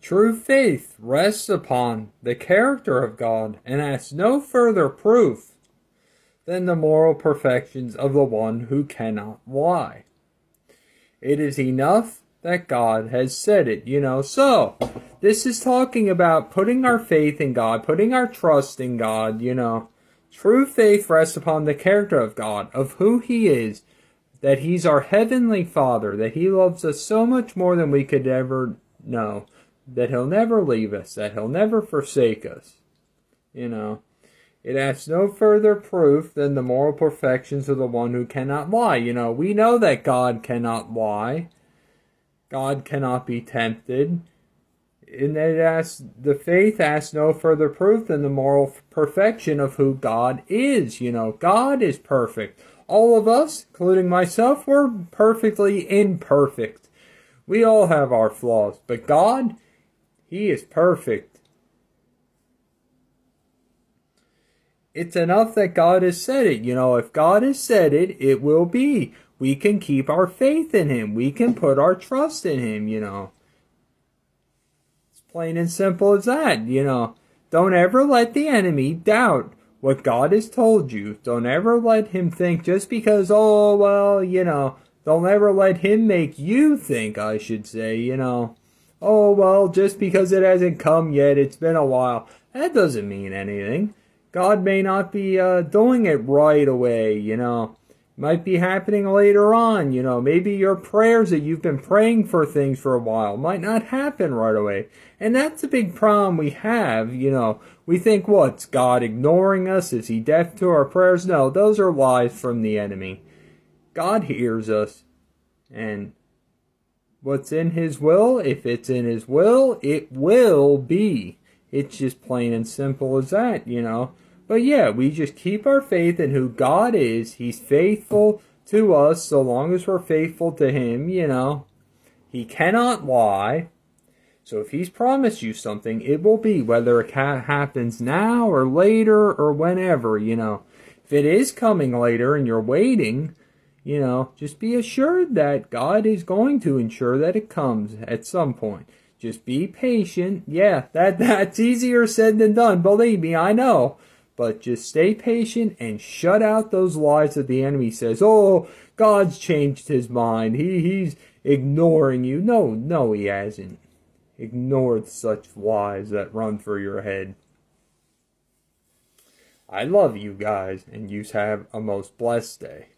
True faith rests upon the character of God and asks no further proof than the moral perfections of the one who cannot lie. It is enough that God has said it, So, this is talking about putting our faith in God, putting our trust in God, True faith rests upon the character of God, of who He is, that He's our Heavenly Father, that He loves us so much more than we could ever know, that He'll never leave us, that He'll never forsake us, It asks no further proof than the moral perfections of the one who cannot lie. We know that God cannot lie. God cannot be tempted. And the faith asks no further proof than the moral perfection of who God is. God is perfect. All of us, including myself, we're perfectly imperfect. We all have our flaws. But God, He is perfect. It's enough that God has said it. If God has said it, it will be. We can keep our faith in Him. We can put our trust in Him, It's plain and simple as that, Don't ever let the enemy doubt what God has told you. Don't ever let him think just because, don't ever let him make you think, I should say, just because it hasn't come yet, it's been a while. That doesn't mean anything. God may not be doing it right away, Might be happening later on, Maybe your prayers that you've been praying for things for a while might not happen right away. And that's a big problem we have, We think, what's God ignoring us? Is He deaf to our prayers? No, those are lies from the enemy. God hears us. And what's in His will, if it's in His will, it will be. It's just plain and simple as that, But yeah, we just keep our faith in who God is. He's faithful to us so long as we're faithful to Him, He cannot lie. So if He's promised you something, it will be, whether it happens now or later or whenever, If it is coming later and you're waiting, just be assured that God is going to ensure that it comes at some point. Just be patient. Yeah, that's easier said than done. Believe me, I know. But just stay patient and shut out those lies that the enemy says, oh, God's changed His mind. He's ignoring you. No, He hasn't. Ignore such lies that run through your head. I love you guys, and you have a most blessed day.